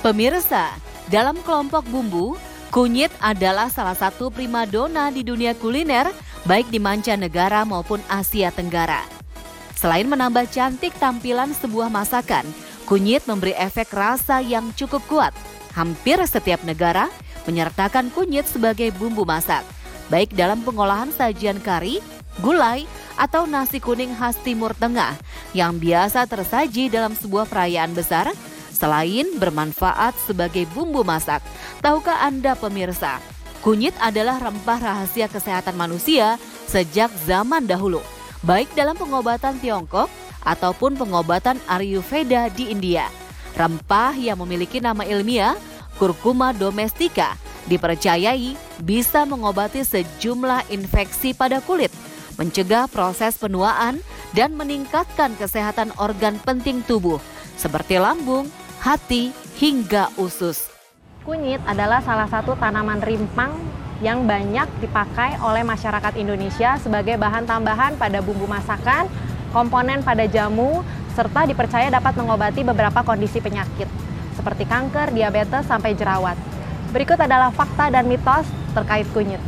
Pemirsa, dalam kelompok bumbu, kunyit adalah salah satu primadona di dunia kuliner, baik di mancanegara maupun Asia Tenggara. Selain menambah cantik tampilan sebuah masakan, kunyit memberi efek rasa yang cukup kuat. Hampir setiap negara menyertakan kunyit sebagai bumbu masak, baik dalam pengolahan sajian kari, gulai, atau nasi kuning khas Timur Tengah yang biasa tersaji dalam sebuah perayaan besar. Selain bermanfaat sebagai bumbu masak, tahukah Anda pemirsa, kunyit adalah rempah rahasia kesehatan manusia sejak zaman dahulu, baik dalam pengobatan Tiongkok ataupun pengobatan Ayurveda di India. Rempah yang memiliki nama ilmiah Curcuma domestica dipercayai bisa mengobati sejumlah infeksi pada kulit, mencegah proses penuaan, dan meningkatkan kesehatan organ penting tubuh seperti lambung, hati, hingga usus. Kunyit adalah salah satu tanaman rimpang yang banyak dipakai oleh masyarakat Indonesia sebagai bahan tambahan pada bumbu masakan, komponen pada jamu, serta dipercaya dapat mengobati beberapa kondisi penyakit seperti kanker, diabetes, sampai jerawat. Berikut adalah fakta dan mitos terkait kunyit.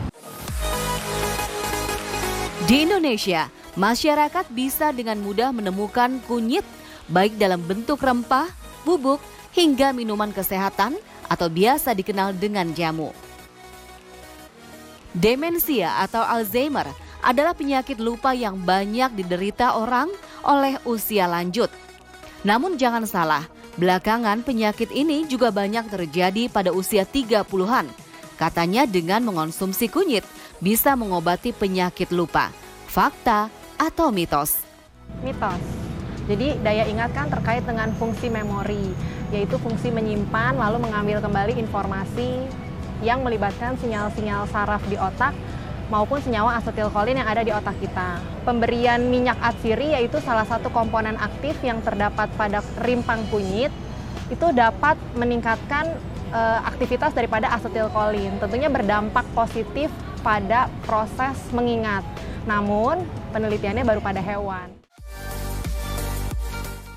Di Indonesia, masyarakat bisa dengan mudah menemukan kunyit baik dalam bentuk rempah, bubuk, hingga minuman kesehatan atau biasa dikenal dengan jamu. Demensia atau Alzheimer adalah penyakit lupa yang banyak diderita orang oleh usia lanjut. Namun jangan salah, belakangan penyakit ini juga banyak terjadi pada usia 30-an. Katanya dengan mengonsumsi kunyit bisa mengobati penyakit lupa. Fakta atau mitos? Mitos. Jadi daya ingat kan terkait dengan fungsi memori, yaitu fungsi menyimpan lalu mengambil kembali informasi yang melibatkan sinyal-sinyal saraf di otak maupun senyawa asetilkolin yang ada di otak kita. Pemberian minyak atsiri yaitu salah satu komponen aktif yang terdapat pada rimpang kunyit, itu dapat meningkatkan aktivitas daripada asetilkolin, tentunya berdampak positif pada proses mengingat. Namun penelitiannya baru pada hewan.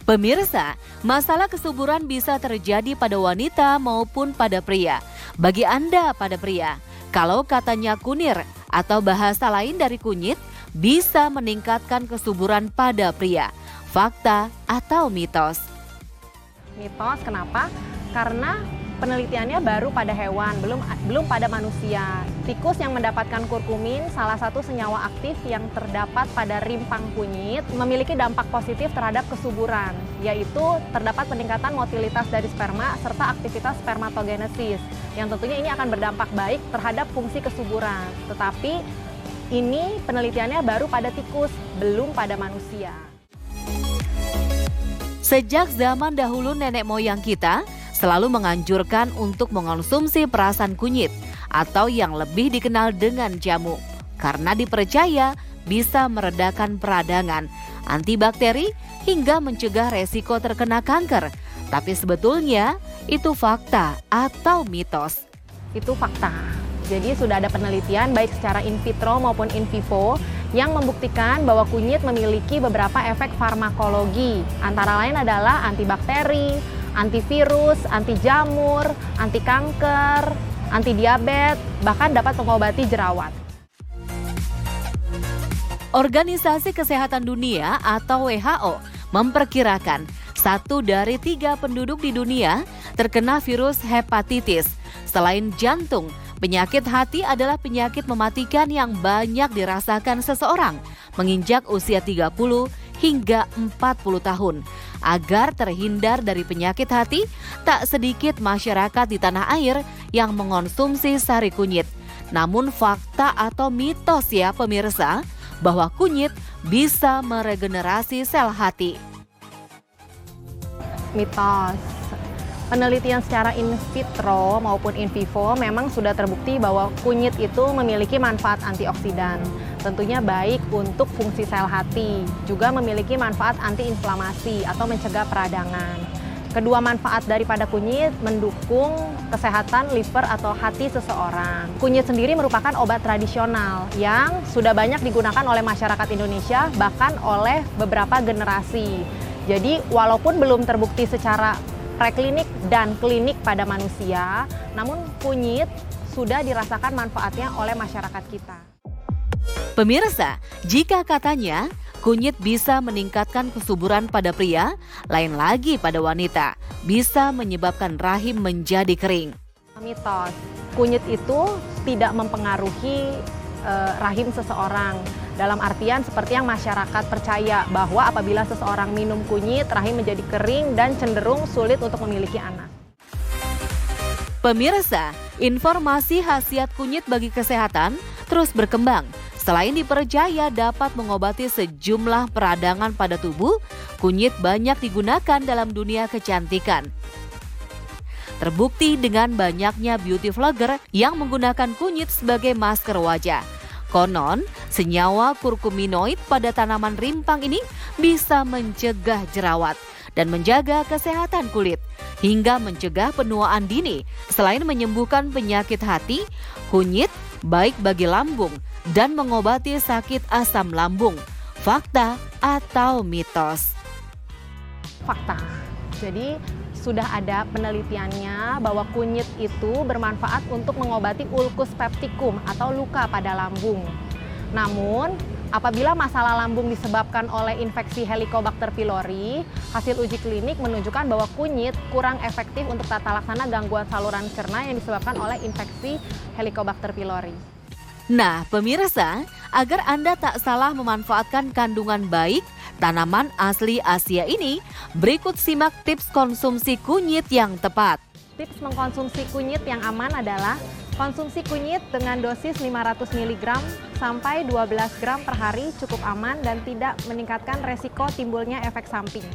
Pemirsa, masalah kesuburan bisa terjadi pada wanita maupun pada pria. Bagi Anda pada pria, kalau katanya kunir atau bahasa lain dari kunyit bisa meningkatkan kesuburan pada pria. Fakta atau mitos? Mitos, kenapa? Karena penelitiannya baru pada hewan, belum pada manusia. Tikus yang mendapatkan kurkumin, salah satu senyawa aktif yang terdapat pada rimpang kunyit, memiliki dampak positif terhadap kesuburan, yaitu terdapat peningkatan motilitas dari sperma serta aktivitas spermatogenesis, yang tentunya ini akan berdampak baik terhadap fungsi kesuburan. Tetapi ini penelitiannya baru pada tikus, belum pada manusia. Sejak zaman dahulu nenek moyang kita selalu menganjurkan untuk mengonsumsi perasan kunyit atau yang lebih dikenal dengan jamu karena dipercaya bisa meredakan peradangan, antibakteri, hingga mencegah resiko terkena kanker. Tapi sebetulnya itu fakta atau mitos? Itu fakta. Jadi sudah ada penelitian baik secara in vitro maupun in vivo yang membuktikan bahwa kunyit memiliki beberapa efek farmakologi. Antara lain adalah antibakteri, antivirus, anti jamur, anti kanker, anti diabetes, bahkan dapat mengobati jerawat. Organisasi Kesehatan Dunia atau WHO memperkirakan 1 dari 3 penduduk di dunia terkena virus hepatitis. Selain jantung, penyakit hati adalah penyakit mematikan yang banyak dirasakan seseorang menginjak usia 30 hingga 40 tahun. Agar terhindar dari penyakit hati, tak sedikit masyarakat di tanah air yang mengonsumsi sari kunyit. Namun fakta atau mitos ya pemirsa, bahwa kunyit bisa meregenerasi sel hati? Mitos. Penelitian secara in vitro maupun in vivo memang sudah terbukti bahwa kunyit itu memiliki manfaat antioksidan. Tentunya baik untuk fungsi sel hati, juga memiliki manfaat antiinflamasi atau mencegah peradangan. Kedua manfaat daripada kunyit mendukung kesehatan liver atau hati seseorang. Kunyit sendiri merupakan obat tradisional yang sudah banyak digunakan oleh masyarakat Indonesia, bahkan oleh beberapa generasi. Jadi walaupun belum terbukti secara preklinik dan klinik pada manusia, namun kunyit sudah dirasakan manfaatnya oleh masyarakat kita. Pemirsa, jika katanya kunyit bisa meningkatkan kesuburan pada pria, lain lagi pada wanita, bisa menyebabkan rahim menjadi kering. Mitos, kunyit itu tidak mempengaruhi rahim seseorang. Dalam artian seperti yang masyarakat percaya bahwa apabila seseorang minum kunyit, rahim menjadi kering dan cenderung sulit untuk memiliki anak. Pemirsa, informasi khasiat kunyit bagi kesehatan terus berkembang. Selain dipercaya dapat mengobati sejumlah peradangan pada tubuh, kunyit banyak digunakan dalam dunia kecantikan. Terbukti dengan banyaknya beauty vlogger yang menggunakan kunyit sebagai masker wajah. Konon, senyawa kurkuminoid pada tanaman rimpang ini bisa mencegah jerawat dan menjaga kesehatan kulit, hingga mencegah penuaan dini. Selain menyembuhkan penyakit hati, kunyit baik bagi lambung dan mengobati sakit asam lambung. Fakta atau mitos? Fakta. Jadi sudah ada penelitiannya bahwa kunyit itu bermanfaat untuk mengobati ulcus pepticum atau luka pada lambung. Namun, apabila masalah lambung disebabkan oleh infeksi Helicobacter pylori, hasil uji klinik menunjukkan bahwa kunyit kurang efektif untuk tata laksana gangguan saluran cerna yang disebabkan oleh infeksi Helicobacter pylori. Nah, pemirsa, agar Anda tak salah memanfaatkan kandungan baik tanaman asli Asia ini, berikut simak tips konsumsi kunyit yang tepat. Tips mengkonsumsi kunyit yang aman adalah konsumsi kunyit dengan dosis 500 mg sampai 12 gram per hari cukup aman dan tidak meningkatkan resiko timbulnya efek samping.